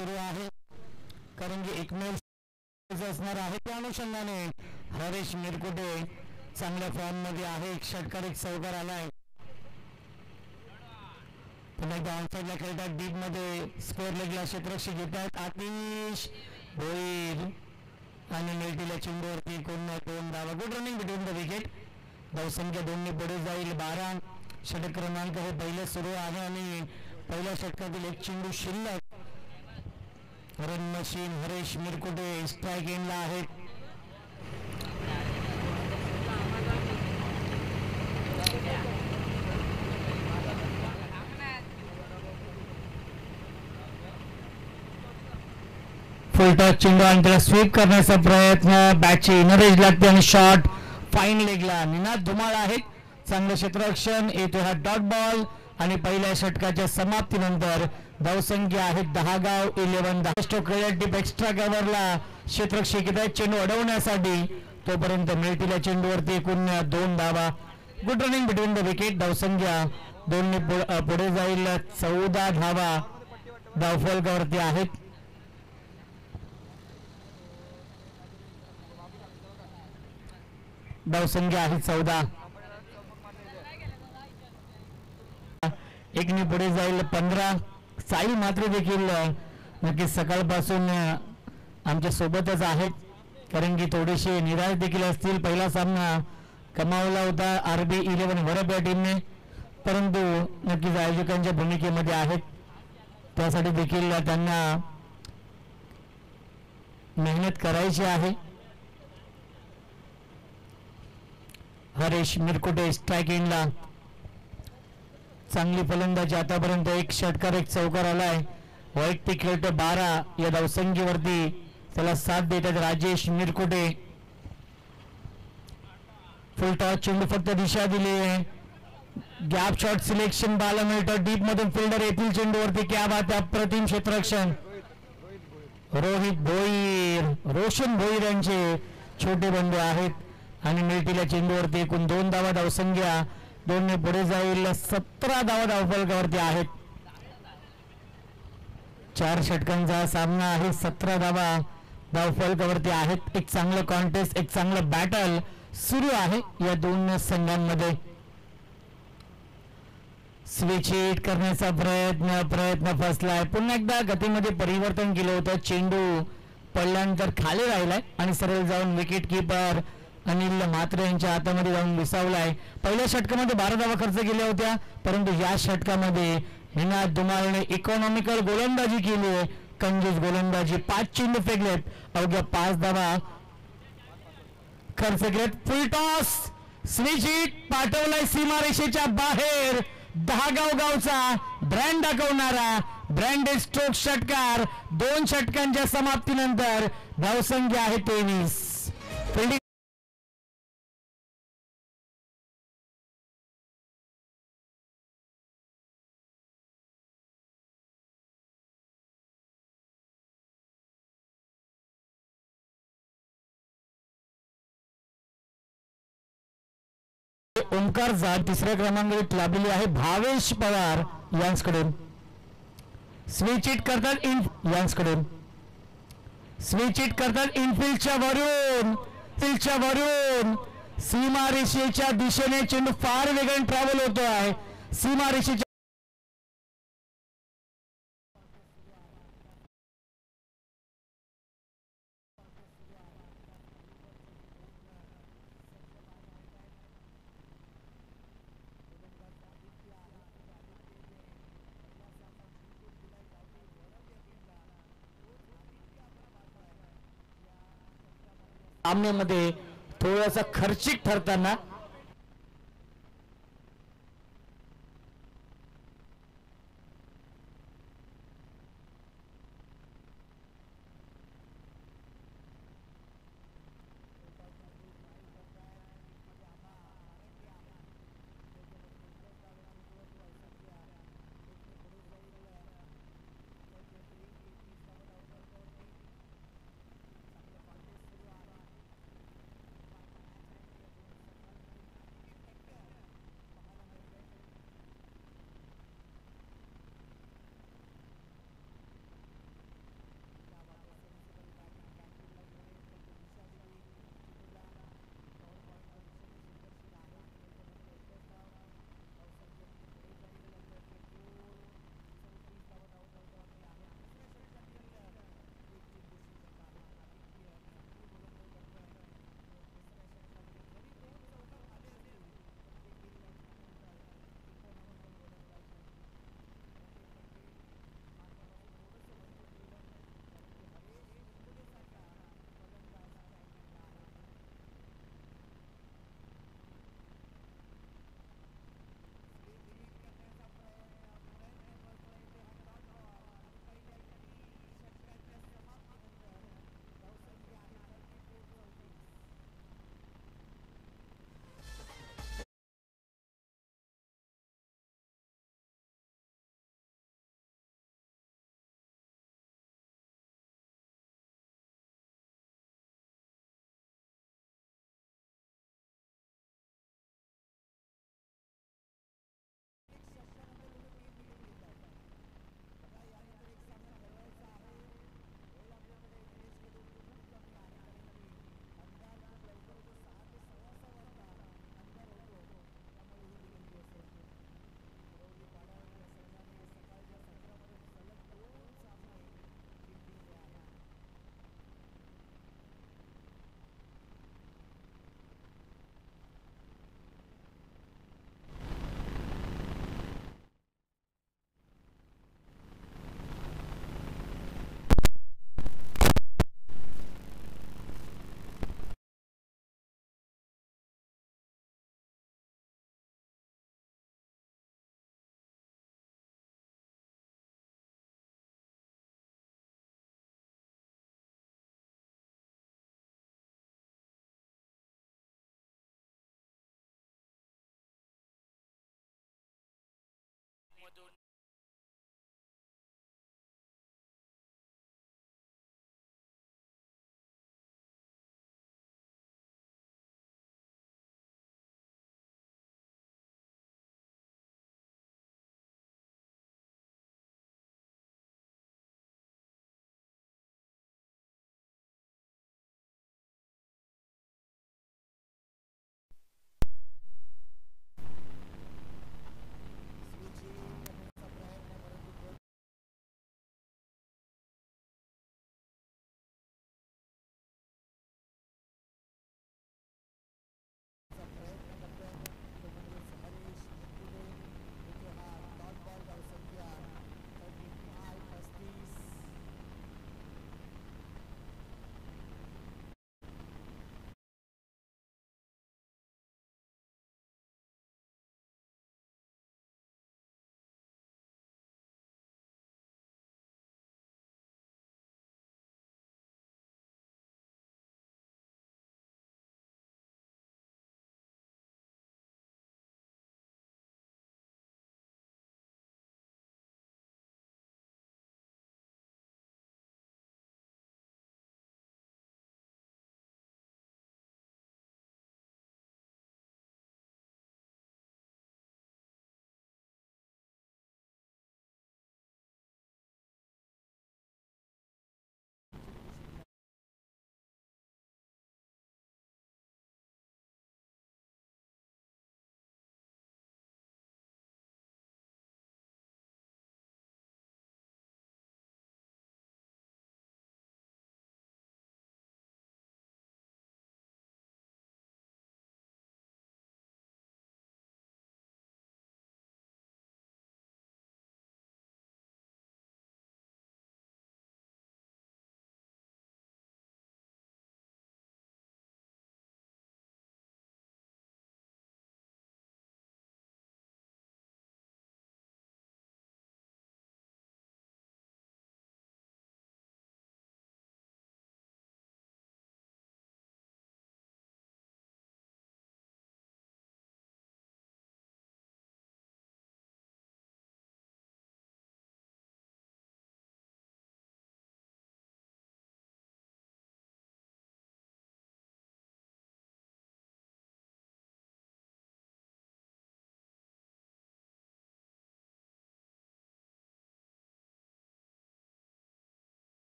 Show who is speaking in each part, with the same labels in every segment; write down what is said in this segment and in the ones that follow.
Speaker 1: सुरू आहे कारण की एकमेव असणार आहे. त्या अनुषंगाने हरेश मिरकुटे चांगल्या फॉर्म मध्ये आहे. एक षटकार एक चौकार आलाय. पुन्हा एकदा ऑनसाईडला खेळतात. डीप मध्ये स्क्वेअर लेगला क्षेत्ररक्षक घेतात. आतिश भोईर आणि मिल्टीला चेंडूवरती कोण 2 धावा. Good running between the wicket. धावसंख्या 2 पुढे जाईल. 12 षटक क्रमांक हे पहिले सुरू आहे आणि पहिल्या षटकातील एक चेंडू शिल्लक. Run machine Haresh Mirkute strike एंडला आहेत. फुलटॉस चेंडू आणि त्याला स्वीप करण्याचा प्रयत्न. बॅटची इनर एज लागते आणि शॉट फाईन लेगला. निनाद धुमाळ आहेत. चांगलं क्षेत्ररक्षण. येतो हा डॉट बॉल आणि पहिल्या षटकाच्या समाप्तीनंतर धावसंख्या आहे 10 स्ट्रोक टिप एक्स्ट्रा कव्हरला क्षेत्ररक्षक येत आहेत चेंडू अडवण्यासाठी. तोपर्यंत मिळतीला चेंडूवरती एकूण 2 धावा. Good running between the wicket. धावसंख्या 2 पुढे जाईल. 14 धावा धावफलकावरती आहेत. धावसंख्या आहे 14. एकने पुढे जाईल 15. साई मात्र देखील नक्कीच सकाळपासून आमच्या सोबतच आहेत कारण की थोडेसे निराश देखील असतील. पहिला सामना कमावला होता RB 11 वरप या टीमने, परंतु नक्कीच आयोजकांच्या भूमिकेमध्ये आहेत. त्यासाठी देखील त्यांना मेहनत करायची आहे. हरेश मिरकुटे स्ट्राईक एंडला. चांगली फलंदाजी आतापर्यंत. एक षटकार एक चौकार आलाय. वैयक्तिक खेळतो 12 या धावसंख्येवरती त्याला साथ देतात राजेश मिरकुटे. फुल टॉस चेंडू फक्त दिशा दिली आहे. गॅप शॉट सिलेक्शन पाहायला मिळतं. डीप मधून फिल्डर येथील चेंडूवरती क्या बात आहे. अप्रतिम क्षेत्ररक्षण. रोहित भोईर रोशन भोईर यांचे छोटे बंधू आहेत आणि मिळतीला चेंडूवरती एकूण 2 धावा. धावसंख्या 2 ने पुढे जाईल. 17 धावा धावफलकावरती आहेत. 4 षटकांचा सामना आहे. 17 धावा धावफलकावरती आहेत. एक चांगलं कॉन्टेस्ट एक चांगलं बॅटल सुरू आहे या 2 संघांमध्ये. स्विच हिट करण्याचा प्रयत्न फसलाय. पुन्हा एकदा गतीमध्ये परिवर्तन केलं होतं. चेंडू पडल्यानंतर खाली राहिलाय आणि सरळ जाऊन विकेट कीपर अनिल मात्रे यांच्या हातामध्ये जाऊन विसावलाय. पहिल्या षटकामध्ये 12 धावा खर्च केल्या होत्या, परंतु या षटकामध्ये निनाद धुमाळने इकॉनॉमिकल गोलंदाजी केली आहे. कंजूस गोलंदाजी. 5 चेंडू फेकलेत. अवघ्या 5 धावा खर्च केलेत. फुल टॉस स्विच हिट पाठवलाय सीमारेषेच्या बाहेर. 10 गावचा ब्रँड दाखवणारा ब्रँडेड स्ट्रोक षटकार. 2 षटकांच्या समाप्तीनंतर धावसंख्या आहे 23. फिल्डिंग ओंकार जाट 3ऱ्या क्रमांकावर लाभलेली आहे. भावेश पवार यांच्याकडून स्विच हिट करतात. यांच्याकडून स्विच हिट करतात इनफिल्डच्या वरून सीमारेषेच्या दिशेने चेंडू फार वेगाने ट्रॅव्हल होतो आहे. सीमारेषेच्या सामन्यामध्ये थोडासा खर्चिक ठरताना
Speaker 2: मधून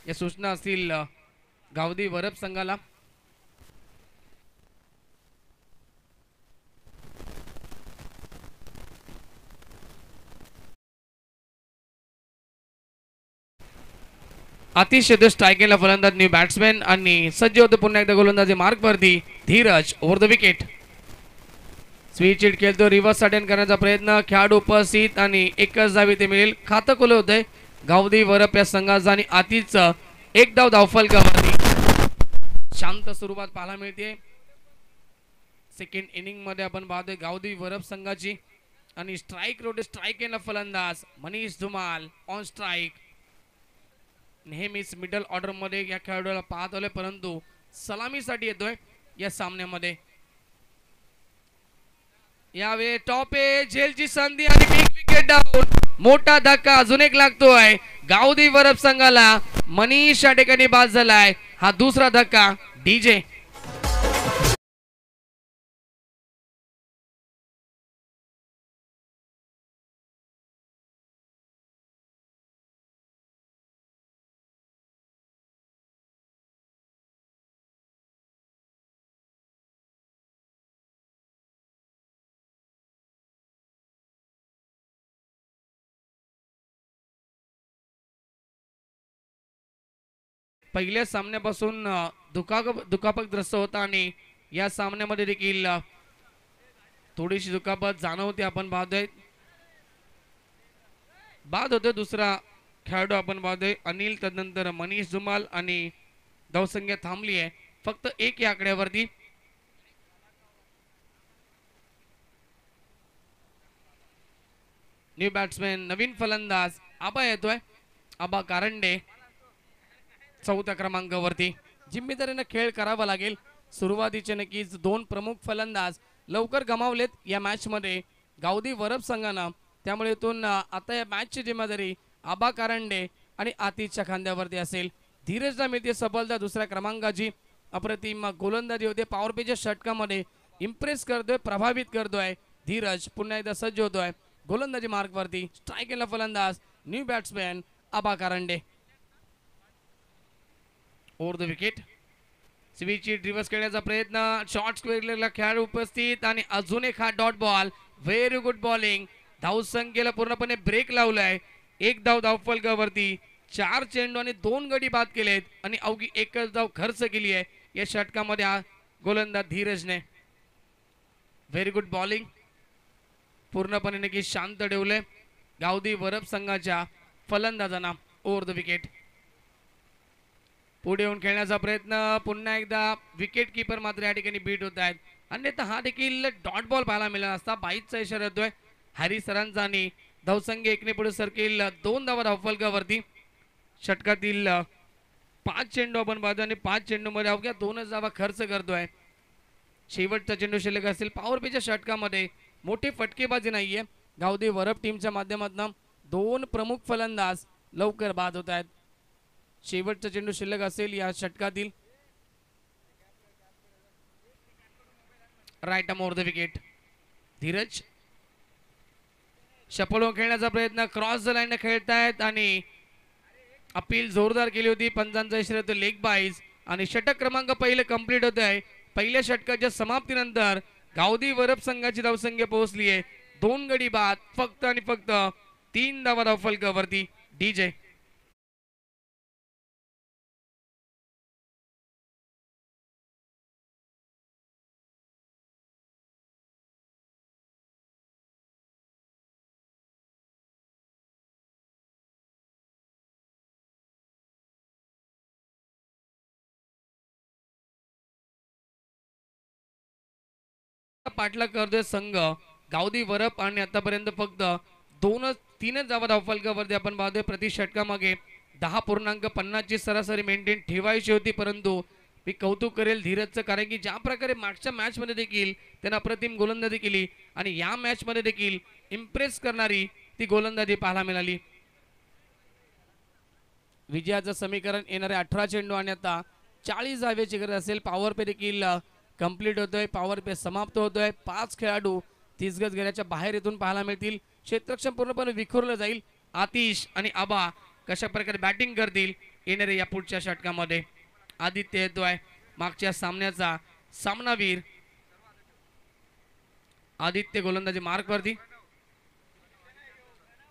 Speaker 2: या सूचना असतील गावदी वरप संघाला. अतिशय स्ट्रायकिंगला फलंदाज न्यू बॅट्समॅन आणि सज्ज होते पुन्हा एकदा गोलंदाजी मार्कवरती Dhiraj over the wicket. Switch hit खेळतो, रिव्हर्स अटेंड करण्याचा प्रयत्न, खेळाडू उपस्थित आणि एकच धाव इथे मिळेल. खातं खुलं होतंय गावदी वरप या संघाचं आणि आतीचं एक धाव धावफलकावरती. शांत सुरुवात पाहायला मिळते सेकंड इनिंग मध्ये. आपण पाहतोय गावदी वरप संघाची आणि स्ट्राईक रोटे स्ट्राईक केला फलंदाज मनीष धुमाल ऑन स्ट्राईक. नेहमीच मिडल ऑर्डर मध्ये या खेळाडूला पाहत आलोय, परंतु सलामीसाठी येतोय या सामन्यामध्ये. यावेळी टॉप ए झेलची संधी आणि बिग विकेट डाऊन. मोठा धक्का अजून एक लागतोय गावदी वरप संघाला. मनीष या ठिकाणी बाद झालाय. हा दुसरा धक्का डीजे. पहिल्या सामन्यापासून दुखापतग्रस्त होता आणि या सामन्यामध्ये देखील थोडीशी दुखापत जाणवते. आपण पाहतोय बाद होतोय दुसरा खेळाडू. आपण पाहतोय अनिल, तदनंतर मनीष धुमाल आणि धावसंख्या थांबली आहे फक्त एक या आकड्यावरती. न्यू बॅट्समॅन नवीन फलंदाज आबा येतोय, आबा कारंडे चौथ्या क्रमांकावरती. जिम्मेदारीनं खेळ करावा लागेल. सुरुवातीचे नक्कीच दोन प्रमुख फलंदाज लवकर गमावलेत या मॅच मध्ये गावदी वरप संघानं, त्यामुळे इथून आता या मॅचची जिम्मेदारी आबा कारंडे आणि आतिशच्या खांद्यावरती असेल. धीरजला मिळते सफलता दुसऱ्या क्रमांकाची. अप्रतिम गोलंदाजी होते, पॉवर प्लेच्या षटकामध्ये इम्प्रेस करतोय, प्रभावित करतोय. धीरज पुन्हा एकदा सज्ज होतोय गोलंदाजी मार्कवरती. स्ट्राईक केला फलंदाज new batsman Aba Karande over the wicket. Switch reverse खेळण्याचा प्रयत्न, शॉर्ट स्क्वेअरला खेळाडू उपस्थित आणि अजून एक हा dot ball. Very good bowling. धावसंख्येला पूर्णपणे ब्रेक लावलाय. एक धाव धावफलकावरती. 4 चेंडू आणि 2 गडी बाद केलेत आणि अवघी एकच धाव खर्च केली आहे या षटकामध्ये हा गोलंदाज धीरजने. Very good bowling. पूर्णपणे नक्की शांत ठेवले गावदी वरप संघाच्या फलंदाजांना. Over the wicket. पुढे येऊन खेळण्याचा प्रयत्न, पुन्हा एकदा विकेट किपर मात्र या ठिकाणी बीट होत आहेत. अन्यथा हा देखील डॉट बॉल पाहायला मिळाला असता. 22चा इशारा येतोय हॅरी सरांचा आणि धावसंख्या एकने पुढे सरकेल 2 धावा धावफलकावरती. षटकातील 5 चेंडू आपण पाहतो आणि 5 चेंडू मध्ये अवघ्या 2च धावा खर्च करतोय. शेवटचा चेंडू शिल्लक असेल. पॉवर प्लेच्या षटकामध्ये मोठी फटकेबाजी नाहीये गावदी वरप टीमच्या माध्यमातून. 2 प्रमुख फलंदाज लवकर बाद होत आहेत. शेवटचा चेंडू शिल्लक असेल या षटकातील. Right arm over the wicket. Dhiraj शपलो खेळण्याचा प्रयत्न, क्रॉस द लाईन खेळतायत आणि अपील जोरदार केली होती. पंचांचा इशारा तो लेग बाईज आणि षटक क्रमांक पहिले कंप्लीट होत आहे. पहिल्या षटकाच्या समाप्तीनंतर गावदी वरप संघाची धावसंख्या पोहोचली आहे 2 गडी बाद. फक्त आणि फक्त 3 धावा धावफलकावरती. डीजे पाठलाग करतोय संघ गावदी वरप आणि आतापर्यंत फक्त 2-3 धावा धावफलकावरती आपण पाहतोय. प्रति षटकामागे 10.50 ची सरासरी मेंटेन ठेवायची होती, परंतु मी कौतुक करेल धीरजचं, कारण की ज्या प्रकारे मागच्या मॅच मध्ये देखील त्यानं अप्रतिम गोलंदाजी केली आणि या मॅच मध्ये देखील इम्प्रेस करणारी ती गोलंदाजी पाहायला मिळाली. विजयाचं समीकरण येणारे 18 चेंडू आणि आता 40 धावेची गरज असेल. पॉवर पे देखील कंप्लीट होतोय, पॉवर पे समाप्त होतोय. 5 खेळाडू 30 गज घेण्याच्या बाहेर इथून पाहायला मिळतील. क्षेत्ररक्षण पूर्णपणे विखुरलं जाईल. आतिश आणि आबा कशा प्रकारे बॅटिंग करतील येणारे या पुढच्या षटकामध्ये. आदित्य येतोय मागच्या सामन्याचा सामनावीर. आदित्य गोलंदाजी मार्क वरती.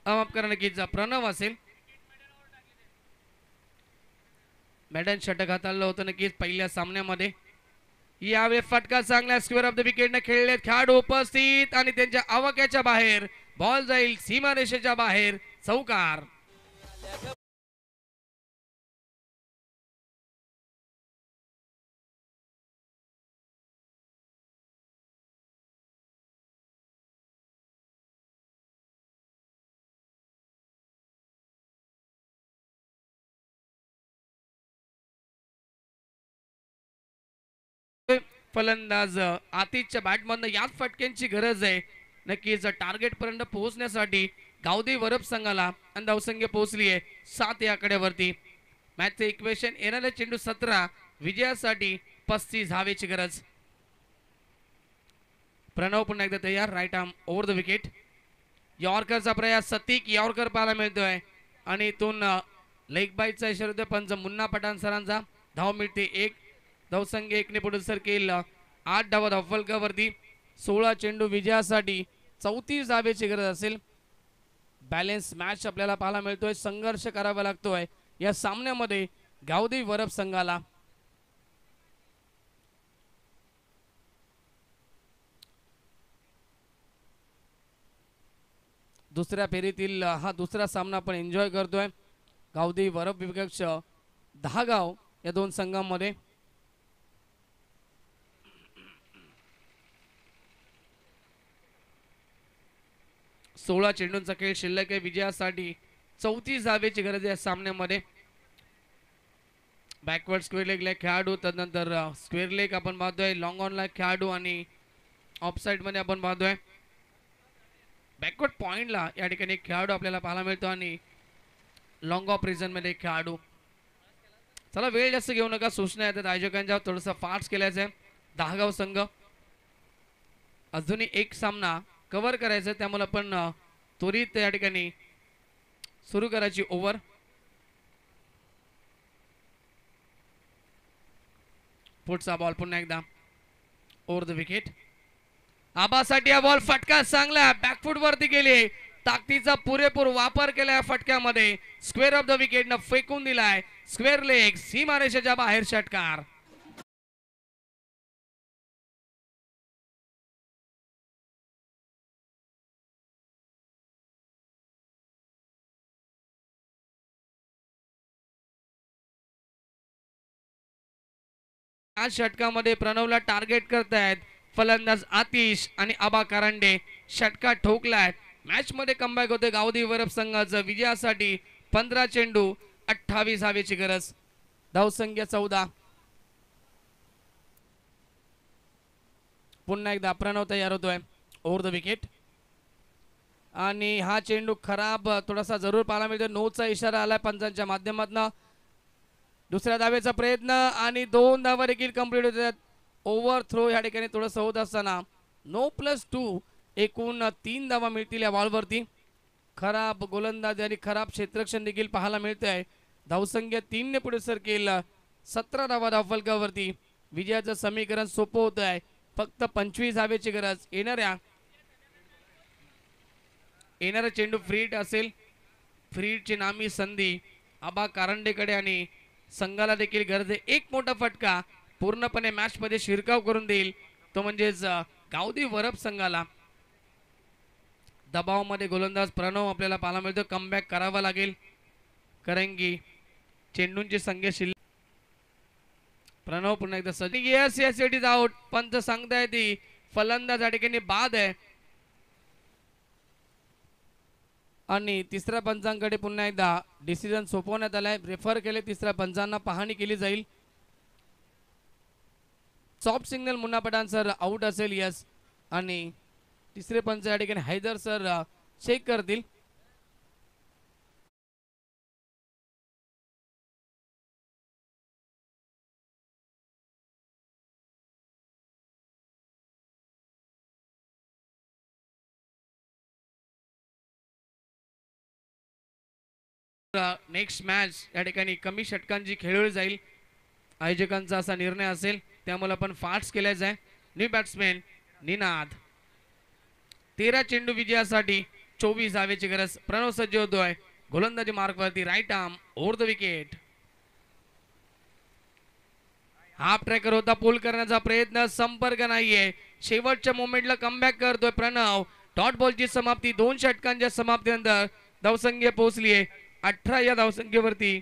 Speaker 2: माफ करा नक्कीच प्रणव असेल. मॅडन षटक हाताळलं होतं नक्कीच पहिल्या सामन्यामध्ये. यावेळी फटका चांगला स्क्वेअर ऑफ द विकेटने खेळले खेळाडू उपस्थित आणि त्यांच्या आवाक्याच्या बाहेर बॉल जाईल सीमारेषेच्या बाहेर. चौकार. फलंदाज आतिशच्या बॅटमधनं याच फटक्यांची गरज आहे नक्कीच टार्गेट पर्यंत पोहोचण्यासाठी. गावदी वरप संघाला आणि धावसंख्या पोहोचली आहे 7 या आकड्यावरती. मॅचचे इक्वेशन येणारे चेंडू 17 विजयासाठी 35 धावेची गरज. प्रणव पुन्हा एकदा तयार. Right arm over the wicket. यॉर्करचा प्रयास सतीक यॉर्कर पाहायला मिळतोय आणि इथून लेग बाईटचा इशारा होतोय पंच मुन्ना पठाण सरांचा. धाव मिळते 1. धावसंख्या 1 ने पुढे सरकेल 8 धावा फलकावरती. 16 चेंडू विजयासाठी 34 धावेची गरज असेल. बॅलेन्स मॅच आपल्याला पाहायला मिळतोय. संघर्ष करावा लागतोय या सामन्यामध्ये गावदी वरप संघाला. दुसऱ्या फेरीतील हा दुसरा सामना आपण एन्जॉय करतोय. गावदी वरप विपक्ष दहागाव या दोन संघांमध्ये. सोळा चेंडूंचा खेळ शिल्लक आहे. विजयासाठी 34 धावेची गरज आहे सामन्यामध्ये. बॅकवर्ड स्क्वेअर लेगला खेळाडू, त्यानंतर स्क्वेअर लेग आपण पाहतोय, लॉंग ऑनला खेळाडू आणि ऑफ साइड मध्ये आपण पाहतोय बॅकवर्ड पॉइंटला या ठिकाणी खेळाडू आपल्याला पाहायला मिळतो आणि लॉंग ऑफ रिजन मध्ये खेळाडू. चला वेळ जास्त घेऊ नका. सूचना येतात आयोजकांच्या थोडंसं फास्ट केल्याचं आहे. दहागाव संघ अजूनही एक सामना कव्हर करायचं, त्यामुळे आपण त्वरित या ठिकाणी सुरू करायची ओव्हर. पुढचा बॉल पुन्हा एकदा ओव्हर द विकेट. आबासाठी हा बॉल फटका चांगला बॅकफूट वरती गेली. ताकदीचा पुरेपूर वापर केला फटक्यामध्ये. स्क्वेअर ऑफ द विकेट न फेकून दिलाय. स्क्वेअर लेग सीमारेषेच्या बाहेर षटकार. आज षटकामध्ये प्रणवला टार्गेट करतायत फलंदाज आतिश आणि आबा कारंडे. षटका ठोकलाय. मॅच मध्ये कमबॅक होते गावदी वरप संघाचं. विजयासाठी 15 चेंडू 28 धावेची गरज. धावसंख्या 14. पुन्हा एकदा प्रणव तयार होतोय ओव्हर द विकेट आणि हा चेंडू खराब थोडासा जरूर पाहायला मिळतो. नोचा इशारा आलाय पंचांच्या माध्यमातून. दुसऱ्या धावेचा प्रयत्न आणि 2 धावा देखील कंप्लीट होतात. ओव्हर थ्रो या ठिकाणी थोडंसं होत असताना No+2 एकूण 3 धावा मिळतील या बॉलवरती. खराब गोलंदाजी आणि खराब क्षेत्ररक्षण देखील पाहायला मिळते आहे. धावसंख्या 3 ने पुढे सरकेल 17 धावा धावफलकावरती. विजयाचं समीकरण सोपं होत आहे. फक्त 25 धावेची गरज. येणारा चेंडू फ्रीट असेल. फ्रीटची नामी संधी आबा कारंडेकडे आणि संघाला देखील गरज आहे. एक मोठा फटका पूर्णपणे मॅच मध्ये शिरकाव करून देईल, तो म्हणजेच गावदी वरप संघाला. दबावामध्ये गोलंदाज प्रणव आपल्याला पाहायला मिळतो. कमबॅक करावा लागेल कारण की चेंडूंची संख्या शिल्लक. प्रणव पुन्हा एकदा सजिंग. Yes yes it is out. पंच सांगताय ती फलंदाज या ठिकाणी बाद आहे आणि तिसऱ्या पंचांकडे पुन्हा एकदा डिसिजन सोपवण्यात आलाय. रेफर केले तिसऱ्या पंचांना, पाहणी केली जाईल. Soft signal Munna Pathan sir out असेल यस आणि तिसरे पंच या ठिकाणी हैदर सर चेक करतील. नेक्स्ट मॅच या ठिकाणी कमी षटकांची खेळवली जाईल. आयोजकांचा असा निर्णय असेल, त्यामुळे आपण फास्ट केल्या जाय. New batsman Ninad. 13 चेंडू विजयासाठी 24 धावेची गरज. प्रणव सज्ज होतोय गोलंदाजी मार्कवरती. Right arm over the wicket. Half tracker होता, पुल करण्याचा प्रयत्न, संपर्क नाहीये. शेवटच्या मोमेंटला कमबॅक करतोय प्रणव. डॉट बॉलची समाप्ती. 2 षटकांच्या समाप्तीनंतर धावसंख्या पोहोचलीये 18 या धावसंख्येवरती.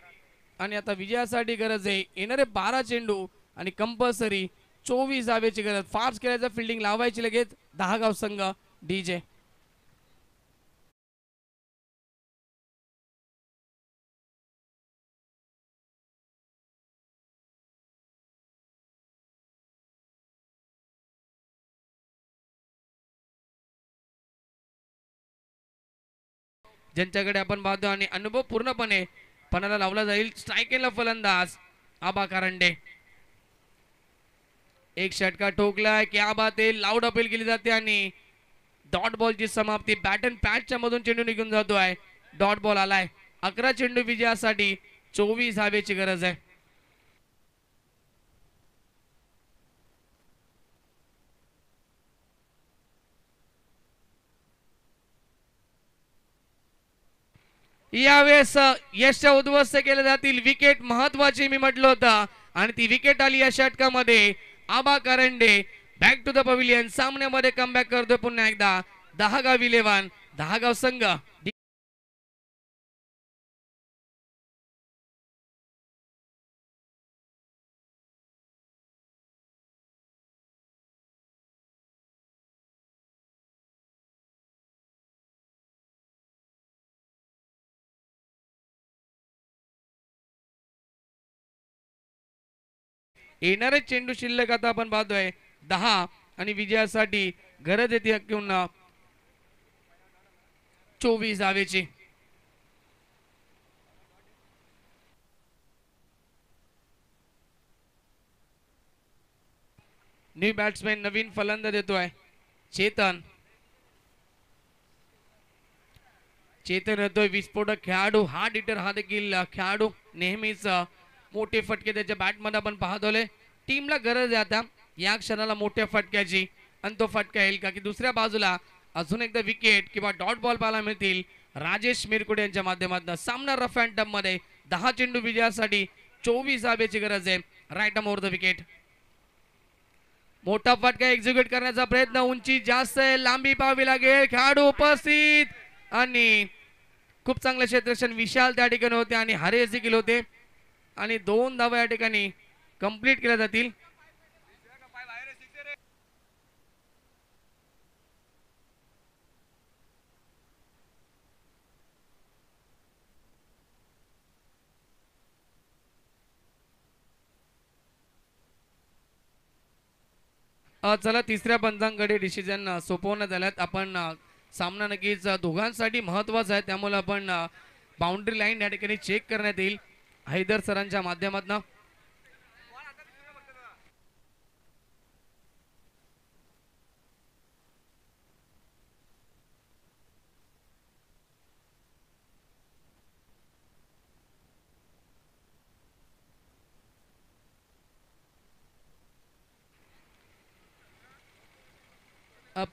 Speaker 2: आणि आता विजयासाठी गरज आहे. येणारे 12 चेंडू आणि कंपल्सरी 24 धावेची गरज. फास्ट केल्याचं फिल्डिंग लावायची लगेच 10 गाव संघ. डीजे ज्यांच्याकडे आपण पाहतो आणि अनुभव पूर्णपणे पणाला लावला जाईल. स्ट्रायकेला फलंदाज आबा कारंडे. एक षटका ठोकलाय. क्या बात आहे. लाऊड अपील केली जाते आणि डॉट बॉलची समाप्ती. बॅट अँड पॅचच्या मधून चेंडू निघून जातोय. डॉट बॉल आलाय. 11 चेंडू विजयासाठी 24 धावेची गरज आहे. यावेळेस यश उद्ध्वस्त केले जातील. विकेट महत्वाची मी म्हटलं होतं आणि ती विकेट आली या षटकामध्ये. Aba Karande back to the pavilion. सामन्यामध्ये कमबॅक करतोय पुन्हा एकदा. 10 गाव विलेवान 10 गाव संघ. येणारे चेंडू शिल्लक आता आपण पाहतोय 10 आणि विजयासाठी गरज येते किंवा 24 धावेची. न्यू बॅट्समॅन नवीन फलंदाज देतोय चेतन. चेतन येतोय विस्फोटक खेळाडू. हार्ड हिटर हा देखील खेळाडू. नेहमीच मोठे फटके त्याच्या बॅटमध्ये आपण पाहतोय. टीमला गरज आहे आता या क्षणाला मोठ्या फटक्याची. आणि तो फटका येईल का की दुसऱ्या बाजूला अजून एकदा विकेट किंवा डॉट बॉल पाहायला मिळतील राजेश मिरकुडे यांच्या माध्यमातून. सामना रफ अँड टफ मध्ये 10 चेंडू विजयासाठी 24 धावेची गरज आहे. Right arm over the wicket. मोठा फटका एक्झिक्यूट करण्याचा प्रयत्न. उंची जास्त आहे, लांबी पाहावी लागेल. खेळाडू उपस्थित आणि खूप चांगले क्षेत्ररक्षण विशाल त्या ठिकाणी होते आणि हरेश देखील होते आणि 2 धावा या ठिकाणी कंप्लीट केल्या जातील. चला तिसऱ्या पंचांकडे डिसिजन सोपवण्यात आल्यात. आपण सामना नक्कीच दोघांसाठी महत्वाचा आहे, त्यामुळे आपण बाउंड्री लाईन या ठिकाणी चेक करण्यात येईल हैदर सरांच्या माध्यमातून.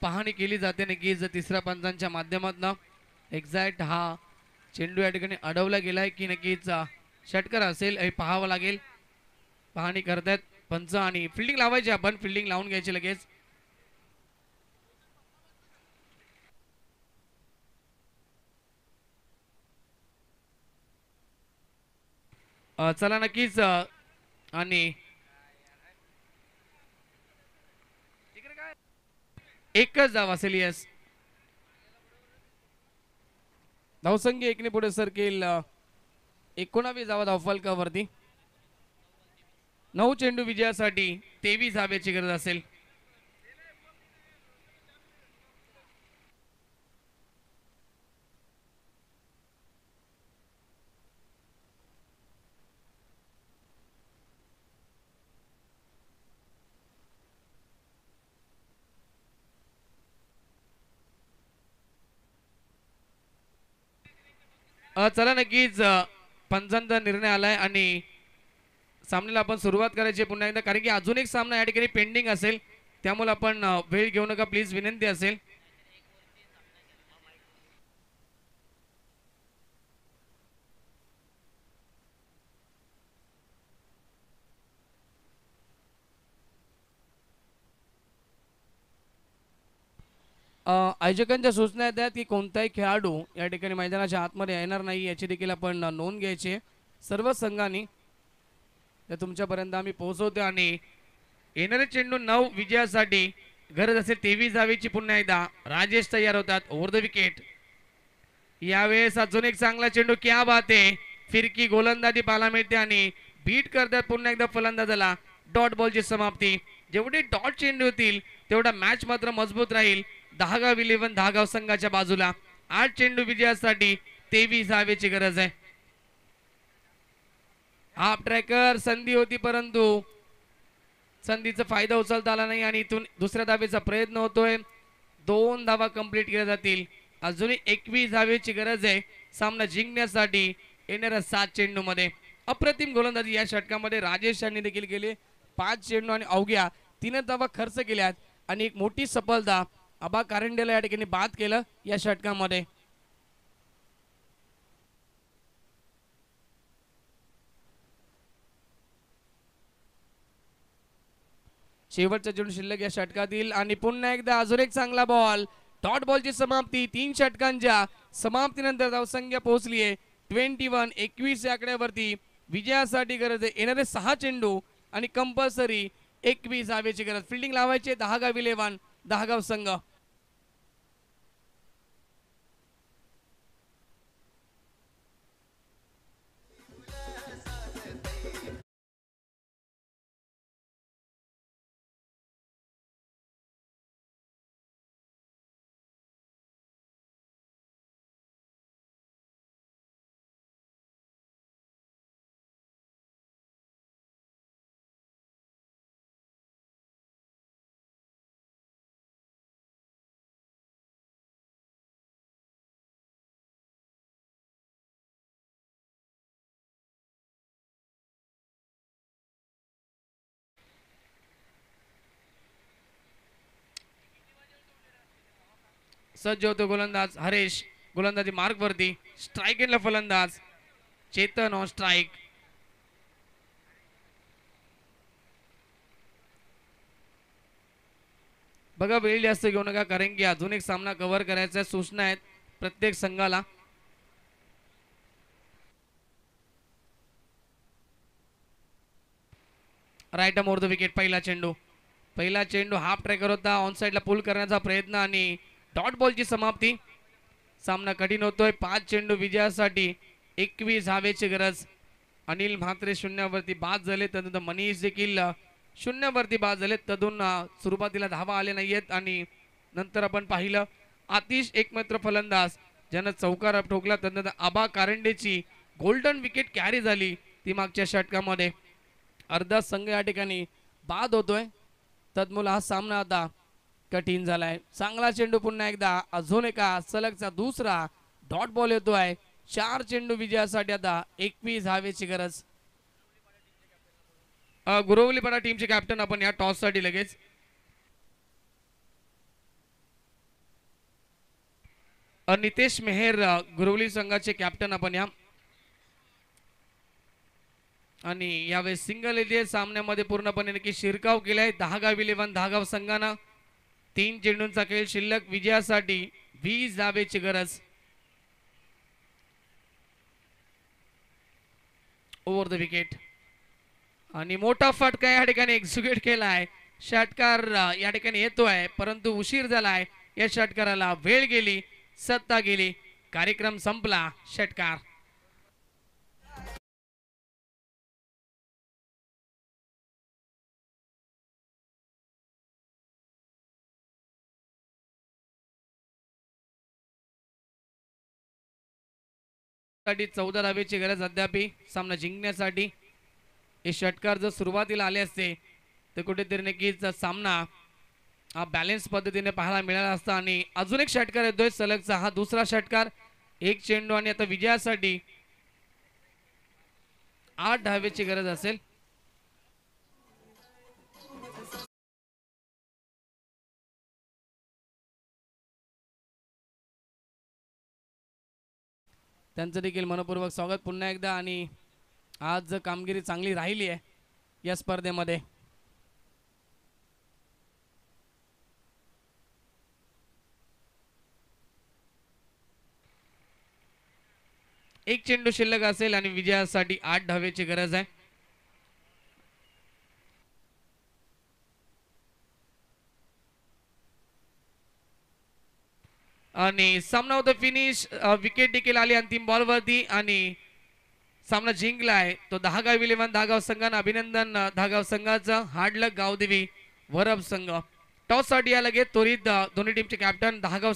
Speaker 2: पाहणी केली जाते नक्कीच तिसऱ्या पंचांच्या माध्यमातून. एक्झॅक्ट हा चेंडू या ठिकाणी अडवला गेलाय की नक्कीच षटकार असेल हे पाहावं लागेल. पाहणी करतायत पंच आणि फिल्डिंग लावायची. आपण फिल्डिंग लावून घ्यायची लगेच. चला नक्कीच आणि एकच धाव असेल. यस धावसंख्या 1 ने पुढे सरकेल. 19 धावा धावफलकावरती. 9 चेंडू विजयासाठी 23 धावेची गरज असेल. चला नक्कीच पंचांचा निर्णय आलाय आणि सामन्याला आपण सुरुवात करायची पुन्हा एकदा, कारण की अजून एक सामना या ठिकाणी पेंडिंग असेल, त्यामुळे आपण वेळ घेऊ नका प्लीज, विनंती असेल. आयोजकांच्या सूचना आहेत की कोणताही खेळाडू या ठिकाणी मैदानाच्या आतमध्ये येणार नाही याची देखील आपण नोंद घ्यायची आहे सर्व संघांनी. तर तुमच्यापर्यंत आम्ही पोहोचवतो आणि येणारे चेंडू 9 विजयासाठी गरज असेल 23 धावेची. पुन्हा एकदा राजेश तयार होतात ओव्हर द विकेट. यावेळेस अजून एक चांगला चेंडू, क्या बात आहे, फिरकी गोलंदाजी पाहायला मिळते आणि बीट करतात पुन्हा एकदा फलंदाजाला. डॉट बॉलची समाप्ती. जेवढे डॉट चेंडू होतील तेवढा मॅच मात्र मजबूत राहील. दहागाव 11 दहागाव संघाच्या बाजूला. 8 चेंडू विजयासाठी 23 धावेची गरज आहे. हाफ ट्रॅकर संधी होती परंतु संधीचा फायदा उचलता आला नाही आणि इथून दुसऱ्या धावेचा प्रयत्न होतोय. 2 धावा कंप्लीट केल्या जातील. अजूनही 21 धावेची गरज आहे सामना जिंकण्यासाठी येणाऱ्या 7 चेंडू मध्ये. अप्रतिम गोलंदाजी या षटकामध्ये राजेश यांनी देखील केली. 5 चेंडू आणि अवघ्या 3 धावा खर्च केल्यात आणि एक मोठी सफलता आबा कारंडेला या ठिकाणी बाद केलं या षटकामध्ये. शेवटचा चेंडू शिल्लक या षटकातील आणि पुन्हा एकदा अजून एक चांगला बॉल. डॉट बॉलची समाप्ती. 3 षटकांच्या समाप्तीनंतर धावसंख्या पोहोचली आहे 21 या आकड्यावरती. विजयासाठी गरज आहे येणारे 6 चेंडू आणि कंपल्सरी 21 धावेची गरज. फिल्डिंग लावायची दहागाव 11 दहागाव संघ. सज्ज होतो गोलंदाज हरेश. गोलंदाजी मार्क वरती. स्ट्राइक एंडला फलंदाज चेतन ऑन स्ट्राइक. बघा वेळ जास्त घेऊ नका कारण की अजून एक सामना कव्हर करायचा. सूचना आहेत प्रत्येक संघाला. Right more the wicket. पहिला चेंडू हाफ ट्रॅकर होता. ऑन साइडला पुल करण्याचा प्रयत्न आणि डॉट बॉलची समाप्ती. सामना कठीण होतोय. 5 चेंडू विजयासाठी 21 धावेची गरज. अनिल म्हात्रे शून्यावरती बाद झाले. त्यानंतर मनीष देखील शून्यावरती बाद झाले. तदून सुरुवातीला धावा आले नाहीयेत आणि नंतर आपण पाहिलं आतिश एकमात्र फलंदाज ज्यानं चौकार ठोकला. त्यानंतर आबा कारंडेची गोल्डन विकेट कॅरी झाली ती मागच्या षटकामध्ये. अर्धा संघ या ठिकाणी बाद होतोय. तदमुळे हा सामना आता कठीण झालाय. चांगला चेंडू पुन्हा एकदा. अजून एका सलगचा दुसरा डॉट बॉल येतोय. 4 चेंडू विजयासाठी आता 21 धावेची गरज. गुरवलीपाडा टीमचे कॅप्टन आपण या टॉस साठी लगेच. नितेश मेहर गुरवली संघाचे कॅप्टन आपण या. आणि यावेळेस सिंगल येते सामन्यामध्ये पूर्णपणे नक्की शिरकाव केलाय दहागाव 11 दहागाव संघानं. 3 चेंडूंचा खेळ शिल्लक. विजयासाठी 20 धावेची गरज. ओव्हर द विकेट आणि मोठा फटका या ठिकाणी एक्झिक्यूट केलाय. षटकार या ठिकाणी येतोय परंतु उशीर झालाय. या षटकाराला वेळ गेली, सत्ता गेली, कार्यक्रम संपला. षटकार साठी 14 धावेची गरज अद्याप सामना जिंकण्यासाठी. हे षटकार जर सुरुवातीला आले असते तर कुठेतरी नक्कीच सामना हा बॅलन्स पद्धतीने पाहायला मिळाला असता. आणि अजून एक षटकार येतोय सलगचा. हा दुसरा षटकार एक चेंडू आणि आता विजयासाठी 8 धावेची गरज असेल. त्यांचं देखील मनपूर्वक स्वागत पुन्हा एकदा. आणि आज कामगिरी चांगली राहिली आहे या स्पर्धेमध्ये. एक चेंडू शिल्लक असेल आणि विजयासाठी 8 धावेची गरज आहे. आणि सामना होता फिनिश. विकेट देखील आली अंतिम बॉलवरती आणि सामना जिंकला आहे तो दहागाव विलेवन दहागाव संघानं. अभिनंदन दहागाव संघाचं. हार्डलक गावदेवी वरब संघ. टॉस साठी या लगेच त्वरित दोन्ही टीमचे कॅप्टन दहागाव